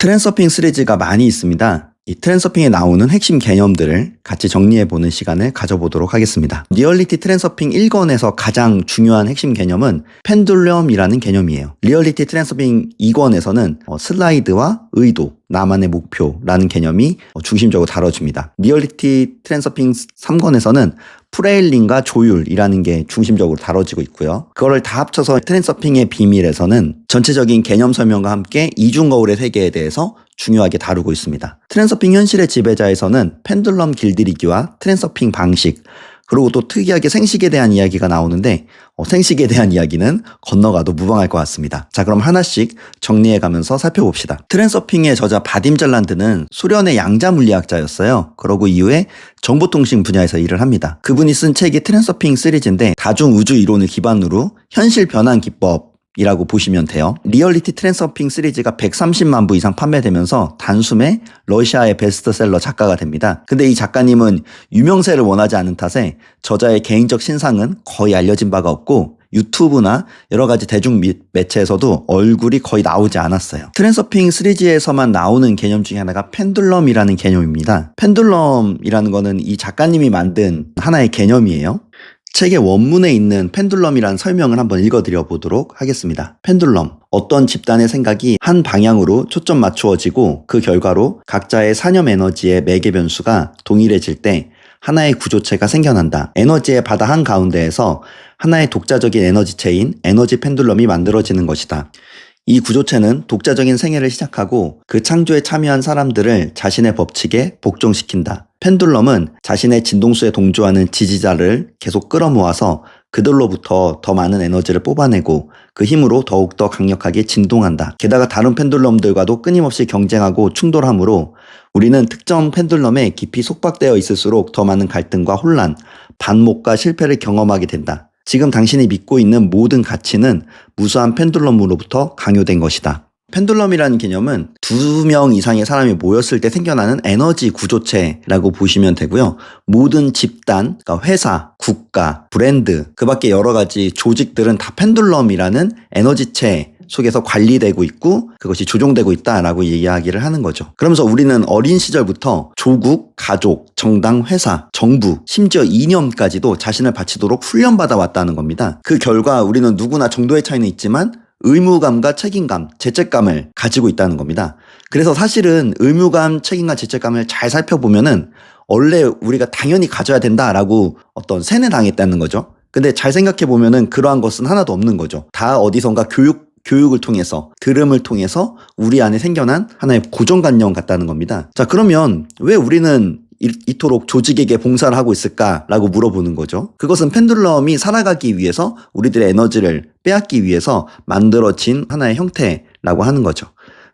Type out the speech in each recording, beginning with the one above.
트랜서핑 시리즈가 많이 있습니다. 이 트랜서핑에 나오는 핵심 개념들을 같이 정리해보는 시간을 가져보도록 하겠습니다. 리얼리티 트랜서핑 1권에서 가장 중요한 핵심 개념은 펜듈럼이라는 개념이에요. 리얼리티 트랜서핑 2권에서는 슬라이드와 의도, 나만의 목표라는 개념이 중심적으로 다뤄집니다. 리얼리티 트랜서핑 3권에서는 프레일링과 조율이라는 게 중심적으로 다뤄지고 있고요. 그거를 다 합쳐서 트랜서핑의 비밀에서는 전체적인 개념 설명과 함께 이중거울의 세계에 대해서 중요하게 다루고 있습니다. 트랜서핑 현실의 지배자에서는 펜듈럼 길들이기와 트랜서핑 방식, 그리고 또 특이하게 생식에 대한 이야기가 나오는데 생식에 대한 이야기는 건너가도 무방할 것 같습니다. 자, 그럼 하나씩 정리해가면서 살펴봅시다. 트랜서핑의 저자 바딤 잘란드는 소련의 양자 물리학자였어요. 그러고 이후에 정보통신 분야에서 일을 합니다. 그분이 쓴 책이 트랜서핑 시리즈인데 다중우주 이론을 기반으로 현실 변환 기법 이라고 보시면 돼요. 리얼리티 트랜서핑 시리즈가 130만 부 이상 판매되면서 단숨에 러시아의 베스트셀러 작가가 됩니다. 근데 이 작가님은 유명세를 원하지 않은 탓에 저자의 개인적 신상은 거의 알려진 바가 없고 유튜브나 여러 가지 대중 매체에서도 얼굴이 거의 나오지 않았어요. 트랜서핑 시리즈에서만 나오는 개념 중에 하나가 펜듈럼이라는 개념입니다. 펜듈럼이라는 거는 이 작가님이 만든 하나의 개념이에요. 책의 원문에 있는 펜듈럼이라는 설명을 한번 읽어드려 보도록 하겠습니다. 펜듈럼, 어떤 집단의 생각이 한 방향으로 초점 맞추어지고 그 결과로 각자의 사념 에너지의 매개 변수가 동일해질 때 하나의 구조체가 생겨난다. 에너지의 바다 한가운데에서 하나의 독자적인 에너지체인 에너지 펜듈럼이 만들어지는 것이다. 이 구조체는 독자적인 생애를 시작하고 그 창조에 참여한 사람들을 자신의 법칙에 복종시킨다. 펜듈럼은 자신의 진동수에 동조하는 지지자를 계속 끌어모아서 그들로부터 더 많은 에너지를 뽑아내고 그 힘으로 더욱더 강력하게 진동한다. 게다가 다른 펜듈럼들과도 끊임없이 경쟁하고 충돌하므로 우리는 특정 펜듈럼에 깊이 속박되어 있을수록 더 많은 갈등과 혼란, 반목과 실패를 경험하게 된다. 지금 당신이 믿고 있는 모든 가치는 무수한 펜듈럼으로부터 강요된 것이다. 펜듈럼이라는 개념은 2명 이상의 사람이 모였을 때 생겨나는 에너지 구조체라고 보시면 되고요. 모든 집단, 그러니까 회사, 국가, 브랜드, 그 밖에 여러 가지 조직들은 다 펜듈럼이라는 에너지체 속에서 관리되고 있고 그것이 조종되고 있다라고 이야기를 하는 거죠. 그러면서 우리는 어린 시절부터 조국, 가족, 정당, 회사, 정부, 심지어 이념까지도 자신을 바치도록 훈련받아 왔다는 겁니다. 그 결과 우리는 누구나 정도의 차이는 있지만 의무감과 책임감, 죄책감을 가지고 있다는 겁니다. 그래서 사실은 의무감, 책임감, 죄책감을 잘 살펴보면은 원래 우리가 당연히 가져야 된다라고 어떤 세뇌당했다는 거죠. 근데 잘 생각해보면은 그러한 것은 하나도 없는 거죠. 다 어디선가 교육을 통해서, 들음을 통해서 우리 안에 생겨난 하나의 고정관념 같다는 겁니다. 자, 그러면 왜 우리는 이토록 조직에게 봉사를 하고 있을까라고 물어보는 거죠. 그것은 펜듈럼이 살아가기 위해서 우리들의 에너지를 빼앗기 위해서 만들어진 하나의 형태라고 하는 거죠.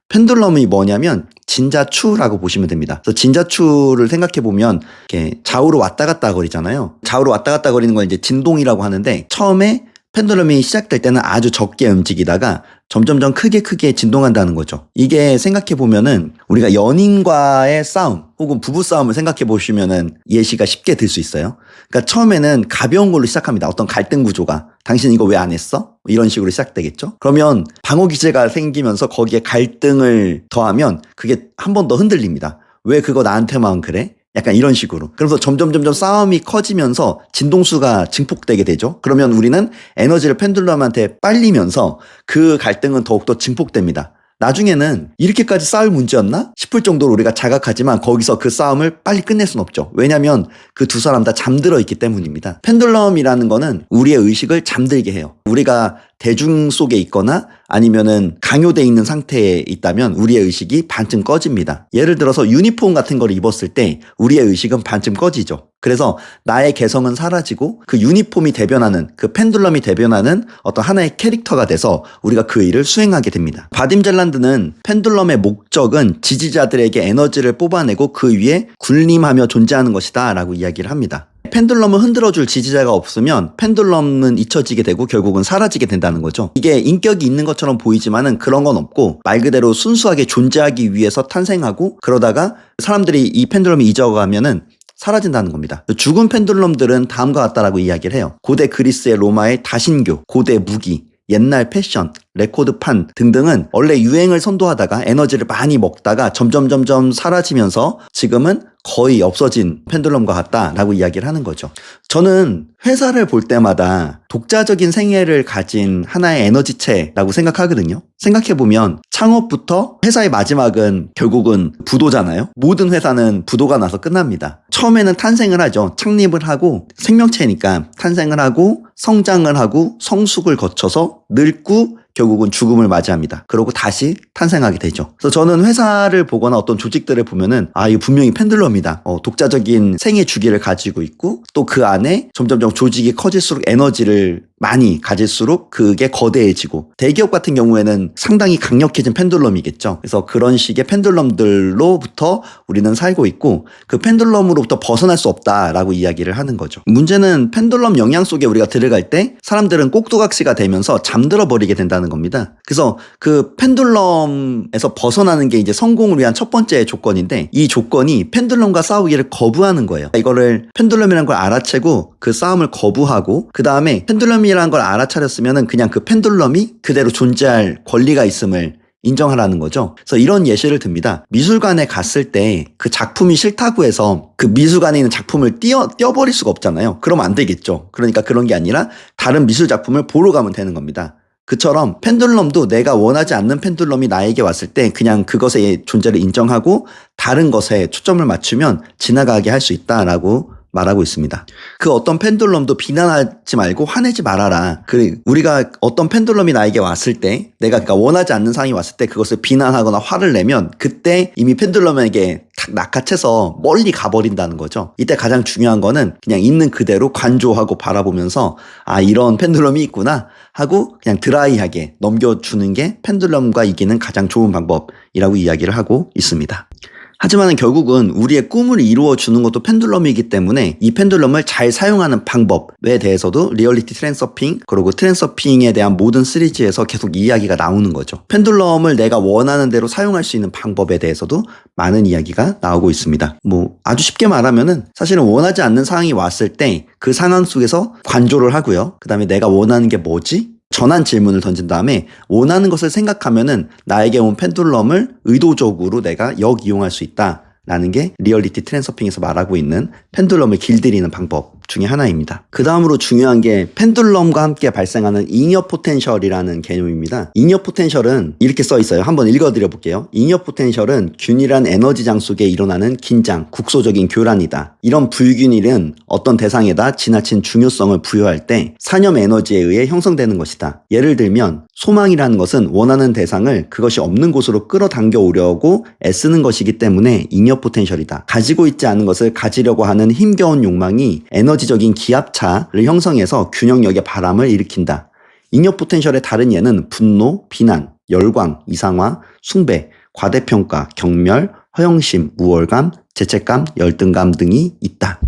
펜듈럼이 뭐냐면 진자추라고 보시면 됩니다. 그래서 진자추를 생각해보면 이렇게 좌우로 왔다 갔다 거리잖아요. 좌우로 왔다 갔다 거리는 걸 이제 진동이라고 하는데 처음에 펜듈럼이 시작될 때는 아주 적게 움직이다가 점점점 크게 진동한다는 거죠. 이게 생각해보면은 우리가 연인과의 싸움 혹은 부부싸움을 생각해보시면은 예시가 쉽게 들 수 있어요. 그러니까 처음에는 가벼운 걸로 시작합니다. 어떤 갈등 구조가. 당신 이거 왜 안 했어? 이런 식으로 시작되겠죠. 그러면 방어 기제가 생기면서 거기에 갈등을 더하면 그게 한 번 더 흔들립니다. 왜 그거 나한테만 그래? 약간 이런 식으로. 그래서 점점 싸움이 커지면서 진동수가 증폭되게 되죠. 그러면 우리는 에너지를 펜듈럼한테 빨리면서 그 갈등은 더욱더 증폭됩니다. 나중에는 이렇게까지 싸울 문제였나 싶을 정도로 우리가 자각하지만 거기서 그 싸움을 빨리 끝낼 순 없죠. 왜냐하면 그 두 사람 다 잠들어 있기 때문입니다. 펜듈럼이라는 거는 우리의 의식을 잠들게 해요. 우리가 대중 속에 있거나 아니면은 강요돼 있는 상태에 있다면 우리의 의식이 반쯤 꺼집니다. 예를 들어서 유니폼 같은 걸 입었을 때 우리의 의식은 반쯤 꺼지죠. 그래서 나의 개성은 사라지고 그 유니폼이 대변하는, 그 펜듈럼이 대변하는 어떤 하나의 캐릭터가 돼서 우리가 그 일을 수행하게 됩니다. 바딤 잘란드는 펜듈럼의 목적은 지지자들에게 에너지를 뽑아내고 그 위에 군림하며 존재하는 것이다 라고 이야기를 합니다. 펜듈럼을 흔들어줄 지지자가 없으면 펜듈럼은 잊혀지게 되고 결국은 사라지게 된다는 거죠. 이게 인격이 있는 것처럼 보이지만은 그런 건 없고 말 그대로 순수하게 존재하기 위해서 탄생하고 그러다가 사람들이 이 펜듈럼이 잊어가면은 사라진다는 겁니다. 죽은 펜듈럼들은 다음과 같다라고 이야기를 해요. 고대 그리스의 로마의 다신교, 고대 무기, 옛날 패션, 레코드판 등등은 원래 유행을 선도하다가 에너지를 많이 먹다가 점점 사라지면서 지금은 거의 없어진 펜듈럼과 같다라고 이야기를 하는 거죠. 저는 회사를 볼 때마다 독자적인 생애를 가진 하나의 에너지체라고 생각하거든요. 생각해보면 창업부터 회사의 마지막은 결국은 부도잖아요. 모든 회사는 부도가 나서 끝납니다. 처음에는 탄생을 하죠. 창립을 하고 생명체니까 탄생을 하고 성장을 하고 성숙을 거쳐서 늙고 결국은 죽음을 맞이합니다. 그러고 다시 탄생하게 되죠. 그래서 저는 회사를 보거나 어떤 조직들을 보면은 이거 분명히 펜듈럼이다. 독자적인 생애 주기를 가지고 있고 또 그 안에 점점 조직이 커질수록 에너지를 많이 가질수록 그게 거대해지고 대기업 같은 경우에는 상당히 강력해진 펜듈럼이겠죠. 그래서 그런 식의 펜듈럼들로부터 우리는 살고 있고 그 펜듈럼으로부터 벗어날 수 없다라고 이야기를 하는 거죠. 문제는 펜듈럼 영향 속에 우리가 들어갈 때 사람들은 꼭두각시가 되면서 잠들어 버리게 된다는 겁니다. 그래서 그 펜듈럼에서 벗어나는 게 이제 성공을 위한 첫 번째 조건인데 이 조건이 펜듈럼과 싸우기를 거부하는 거예요. 이거를 펜듈럼이라는 걸 알아채고 그 싸움을 거부하고 그 다음에 펜듈럼이라는 걸 알아차렸으면 그냥 그 펜듈럼이 그대로 존재할 권리가 있음을 인정하라는 거죠. 그래서 이런 예시를 듭니다. 미술관에 갔을 때 그 작품이 싫다고 해서 그 미술관에 있는 작품을 떼어버릴 수가 없잖아요. 그러면 안 되겠죠. 그러니까 그런 게 아니라 다른 미술 작품을 보러 가면 되는 겁니다. 그처럼 펜듈럼도 내가 원하지 않는 펜듈럼이 나에게 왔을 때 그냥 그것의 존재를 인정하고 다른 것에 초점을 맞추면 지나가게 할 수 있다라고 말하고 있습니다. 그 어떤 펜듈럼도 비난하지 말고 화내지 말아라. 우리가 어떤 펜듈럼이 나에게 왔을 때 내가 그러니까 원하지 않는 상황이 왔을 때 그것을 비난하거나 화를 내면 그때 이미 펜듈럼에게 탁 낚아채서 멀리 가버린다는 거죠. 이때 가장 중요한 거는 그냥 있는 그대로 관조하고 바라보면서 이런 펜듈럼이 있구나 하고 그냥 드라이하게 넘겨주는 게 펜듈럼과 이기는 가장 좋은 방법이라고 이야기를 하고 있습니다. 하지만 결국은 우리의 꿈을 이루어주는 것도 펜듈럼이기 때문에 이 펜듈럼을 잘 사용하는 방법에 대해서도 리얼리티 트랜스서핑 그리고 트랜스서핑에 대한 모든 시리즈에서 계속 이야기가 나오는 거죠. 펜듈럼을 내가 원하는 대로 사용할 수 있는 방법에 대해서도 많은 이야기가 나오고 있습니다. 아주 쉽게 말하면은 사실은 원하지 않는 상황이 왔을 때 그 상황 속에서 관조를 하고요. 그 다음에 내가 원하는 게 뭐지? 전환 질문을 던진 다음에 원하는 것을 생각하면은 나에게 온 펜듈럼을 의도적으로 내가 역이용할 수 있다라는 게 리얼리티 트랜스서핑에서 말하고 있는 펜듈럼을 길들이는 방법 중에 하나입니다. 그 다음으로 중요한 게 펜듈럼과 함께 발생하는 잉여 포텐셜이라는 개념입니다. 잉여 포텐셜은 이렇게 써 있어요. 한번 읽어드려 볼게요. 잉여 포텐셜은 균일한 에너지장 속에 일어나는 긴장, 국소적인 교란이다. 이런 불균일은 어떤 대상에다 지나친 중요성을 부여할 때 산염 에너지에 의해 형성되는 것이다. 예를 들면 소망이라는 것은 원하는 대상을 그것이 없는 곳으로 끌어당겨 오려고 애쓰는 것이기 때문에 잉여 포텐셜이다. 가지고 있지 않은 것을 가지려고 하는 힘겨운 욕망이 에너지적인 기압차를 형성해서 균형력의 바람을 일으킨다. 잉여 포텐셜의 다른 예는 분노, 비난, 열광, 이상화, 숭배, 과대평가, 경멸, 허영심, 우월감, 죄책감, 열등감 등이 있다.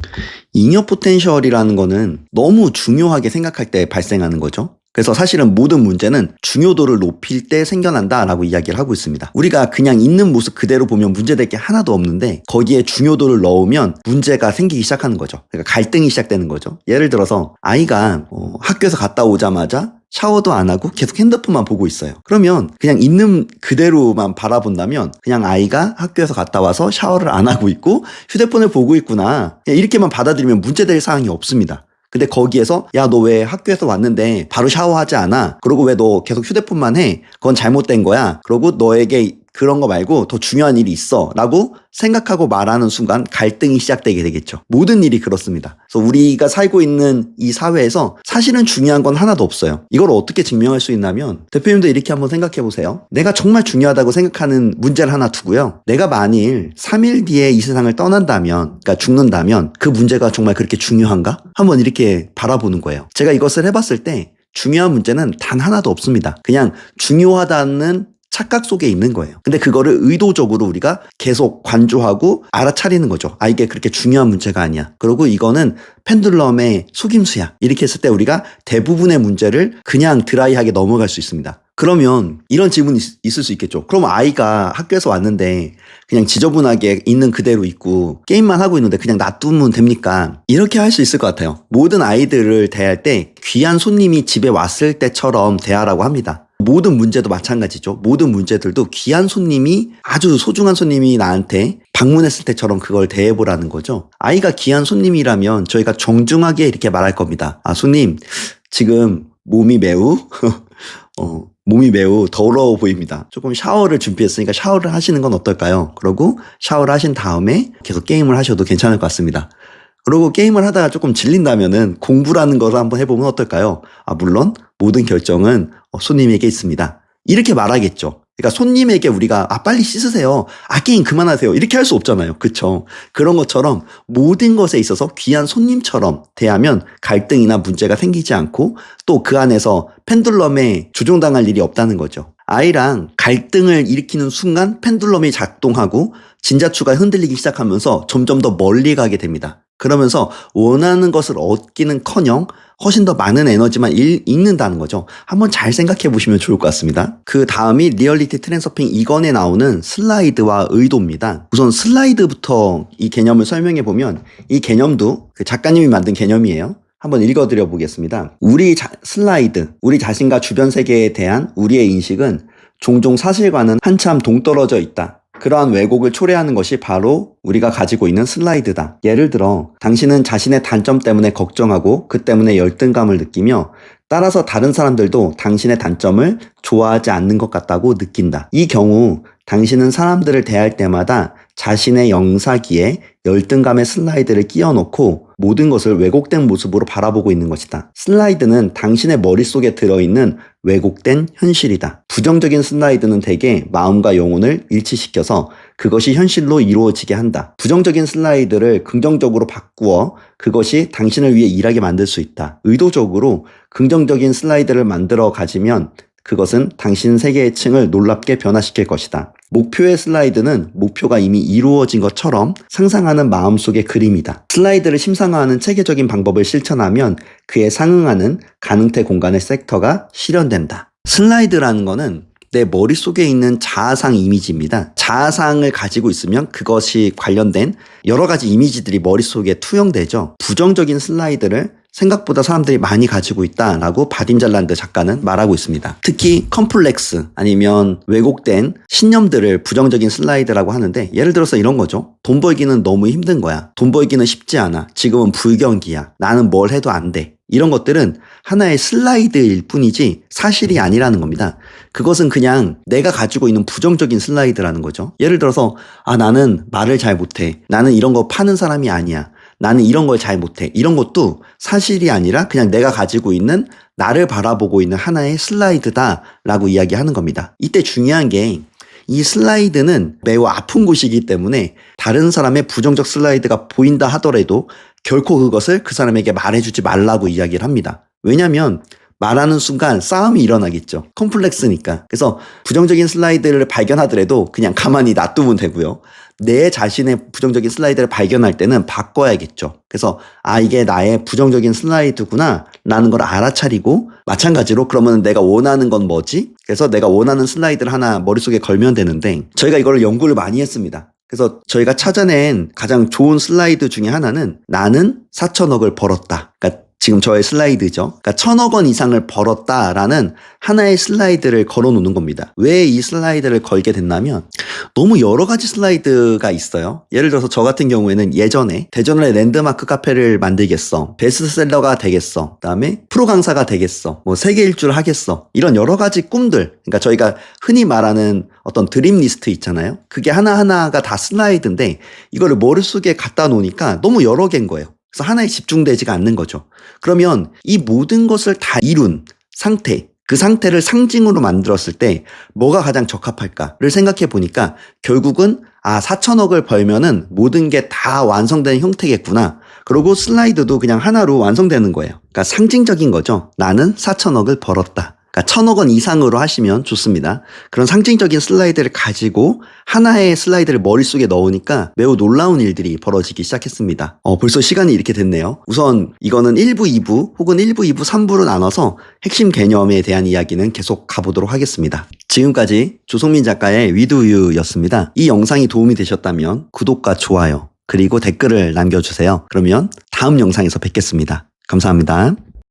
잉여 포텐셜이라는 거는 너무 중요하게 생각할 때 발생하는 거죠. 그래서 사실은 모든 문제는 중요도를 높일 때 생겨난다라고 이야기를 하고 있습니다. 우리가 그냥 있는 모습 그대로 보면 문제될 게 하나도 없는데 거기에 중요도를 넣으면 문제가 생기기 시작하는 거죠. 그러니까 갈등이 시작되는 거죠. 예를 들어서 아이가 학교에서 갔다 오자마자 샤워도 안 하고 계속 핸드폰만 보고 있어요. 그러면 그냥 있는 그대로만 바라본다면 그냥 아이가 학교에서 갔다 와서 샤워를 안 하고 있고 휴대폰을 보고 있구나. 그냥 이렇게만 받아들이면 문제될 사항이 없습니다. 근데 거기에서 야, 너 왜 학교에서 왔는데 바로 샤워하지 않아? 그러고 왜 너 계속 휴대폰만 해? 그건 잘못된 거야. 그러고 너에게 그런 거 말고 더 중요한 일이 있어 라고 생각하고 말하는 순간 갈등이 시작되게 되겠죠. 모든 일이 그렇습니다. 그래서 우리가 살고 있는 이 사회에서 사실은 중요한 건 하나도 없어요. 이걸 어떻게 증명할 수 있냐면 대표님도 이렇게 한번 생각해 보세요. 내가 정말 중요하다고 생각하는 문제를 하나 두고요. 내가 만일 3일 뒤에 이 세상을 떠난다면, 그러니까 죽는다면 그 문제가 정말 그렇게 중요한가? 한번 이렇게 바라보는 거예요. 제가 이것을 해봤을 때 중요한 문제는 단 하나도 없습니다. 그냥 중요하다는 착각 속에 있는 거예요. 근데 그거를 의도적으로 우리가 계속 관조하고 알아차리는 거죠. 이게 그렇게 중요한 문제가 아니야. 그리고 이거는 펜듈럼의 속임수야. 이렇게 했을 때 우리가 대부분의 문제를 그냥 드라이하게 넘어갈 수 있습니다. 그러면 이런 질문이 있을 수 있겠죠. 그럼 아이가 학교에서 왔는데 그냥 지저분하게 있는 그대로 있고 게임만 하고 있는데 그냥 놔두면 됩니까? 이렇게 할 수 있을 것 같아요. 모든 아이들을 대할 때 귀한 손님이 집에 왔을 때처럼 대하라고 합니다. 모든 문제도 마찬가지죠. 모든 문제들도 귀한 손님이, 아주 소중한 손님이 나한테 방문했을 때처럼 그걸 대해보라는 거죠. 아이가 귀한 손님이라면 저희가 정중하게 이렇게 말할 겁니다. 아, 손님, 지금 몸이 매우 더러워 보입니다. 조금 샤워를 준비했으니까 샤워를 하시는 건 어떨까요? 그러고 샤워를 하신 다음에 계속 게임을 하셔도 괜찮을 것 같습니다. 그리고 게임을 하다가 조금 질린다면은 공부라는 것을 한번 해보면 어떨까요? 아, 물론 모든 결정은 손님에게 있습니다. 이렇게 말하겠죠. 그러니까 손님에게 우리가 빨리 씻으세요. 게임 그만하세요. 이렇게 할 수 없잖아요. 그쵸? 그런 것처럼 모든 것에 있어서 귀한 손님처럼 대하면 갈등이나 문제가 생기지 않고 또 그 안에서 펜듈럼에 조종당할 일이 없다는 거죠. 아이랑 갈등을 일으키는 순간 펜듈럼이 작동하고 진자추가 흔들리기 시작하면서 점점 더 멀리 가게 됩니다. 그러면서 원하는 것을 얻기는커녕 훨씬 더 많은 에너지만 잃는다는 거죠. 한번 잘 생각해 보시면 좋을 것 같습니다. 그 다음이 리얼리티 트랜서핑 2권에 나오는 슬라이드와 의도입니다. 우선 슬라이드부터 이 개념을 설명해 보면 이 개념도 그 작가님이 만든 개념이에요. 한번 읽어드려 보겠습니다. 슬라이드, 우리 자신과 주변 세계에 대한 우리의 인식은 종종 사실과는 한참 동떨어져 있다. 그러한 왜곡을 초래하는 것이 바로 우리가 가지고 있는 슬라이드다. 예를 들어 당신은 자신의 단점 때문에 걱정하고 그 때문에 열등감을 느끼며 따라서 다른 사람들도 당신의 단점을 좋아하지 않는 것 같다고 느낀다. 이 경우 당신은 사람들을 대할 때마다 자신의 영사기에 열등감의 슬라이드를 끼워놓고 모든 것을 왜곡된 모습으로 바라보고 있는 것이다. 슬라이드는 당신의 머릿속에 들어있는 왜곡된 현실이다. 부정적인 슬라이드는 대개 마음과 영혼을 일치시켜서 그것이 현실로 이루어지게 한다. 부정적인 슬라이드를 긍정적으로 바꾸어 그것이 당신을 위해 일하게 만들 수 있다. 의도적으로 긍정적인 슬라이드를 만들어 가지면 그것은 당신 세계의 층을 놀랍게 변화시킬 것이다. 목표의 슬라이드는 목표가 이미 이루어진 것처럼 상상하는 마음속의 그림이다. 슬라이드를 심상화하는 체계적인 방법을 실천하면 그에 상응하는 가능태 공간의 섹터가 실현된다. 슬라이드라는 거는 내 머릿속에 있는 자아상 이미지입니다. 자아상을 가지고 있으면 그것이 관련된 여러 가지 이미지들이 머릿속에 투영되죠. 부정적인 슬라이드를 생각보다 사람들이 많이 가지고 있다라고 바딤 잘란드 작가는 말하고 있습니다. 특히 컴플렉스 아니면 왜곡된 신념들을 부정적인 슬라이드라고 하는데 예를 들어서 이런 거죠. 돈 벌기는 너무 힘든 거야. 돈 벌기는 쉽지 않아. 지금은 불경기야. 나는 뭘 해도 안 돼. 이런 것들은 하나의 슬라이드일 뿐이지 사실이 아니라는 겁니다. 그것은 그냥 내가 가지고 있는 부정적인 슬라이드라는 거죠. 예를 들어서 나는 말을 잘 못해. 나는 이런 거 파는 사람이 아니야. 나는 이런 걸 잘 못해. 이런 것도 사실이 아니라 그냥 내가 가지고 있는 나를 바라보고 있는 하나의 슬라이드다라고 이야기하는 겁니다. 이때 중요한 게 이 슬라이드는 매우 아픈 곳이기 때문에 다른 사람의 부정적 슬라이드가 보인다 하더라도 결코 그것을 그 사람에게 말해주지 말라고 이야기를 합니다. 왜냐하면 말하는 순간 싸움이 일어나겠죠. 컴플렉스니까. 그래서 부정적인 슬라이드를 발견하더라도 그냥 가만히 놔두면 되고요. 내 자신의 부정적인 슬라이드를 발견할 때는 바꿔야겠죠. 그래서 이게 나의 부정적인 슬라이드구나 라는 걸 알아차리고 마찬가지로 그러면 내가 원하는 건 뭐지? 그래서 내가 원하는 슬라이드를 하나 머릿속에 걸면 되는데 저희가 이걸 연구를 많이 했습니다. 그래서 저희가 찾아낸 가장 좋은 슬라이드 중에 하나는 나는 4천억을 벌었다. 그러니까 지금 저의 슬라이드죠. 그러니까 1,000억 원 이상을 벌었다라는 하나의 슬라이드를 걸어 놓는 겁니다. 왜 이 슬라이드를 걸게 됐냐면 너무 여러 가지 슬라이드가 있어요. 예를 들어서 저 같은 경우에는 예전에 대전의 랜드마크 카페를 만들겠어. 베스트셀러가 되겠어. 그다음에 프로 강사가 되겠어. 세계 일주를 하겠어. 이런 여러 가지 꿈들. 그러니까 저희가 흔히 말하는 어떤 드림 리스트 있잖아요. 그게 하나하나가 다 슬라이드인데 이거를 머릿속에 갖다 놓으니까 너무 여러 개인 거예요. 그래서 하나에 집중되지가 않는 거죠. 그러면 이 모든 것을 다 이룬 상태, 그 상태를 상징으로 만들었을 때 뭐가 가장 적합할까를 생각해 보니까 결국은 4천억을 벌면은 모든 게 다 완성된 형태겠구나. 그리고 슬라이드도 그냥 하나로 완성되는 거예요. 그러니까 상징적인 거죠. 나는 4천억을 벌었다. 그러니까 1,000억 원 이상으로 하시면 좋습니다. 그런 상징적인 슬라이드를 가지고 하나의 슬라이드를 머릿속에 넣으니까 매우 놀라운 일들이 벌어지기 시작했습니다. 벌써 시간이 이렇게 됐네요. 우선 이거는 1부, 2부 혹은 1부, 2부, 3부로 나눠서 핵심 개념에 대한 이야기는 계속 가보도록 하겠습니다. 지금까지 조성민 작가의 위드유였습니다. 이 영상이 도움이 되셨다면 구독과 좋아요 그리고 댓글을 남겨주세요. 그러면 다음 영상에서 뵙겠습니다. 감사합니다.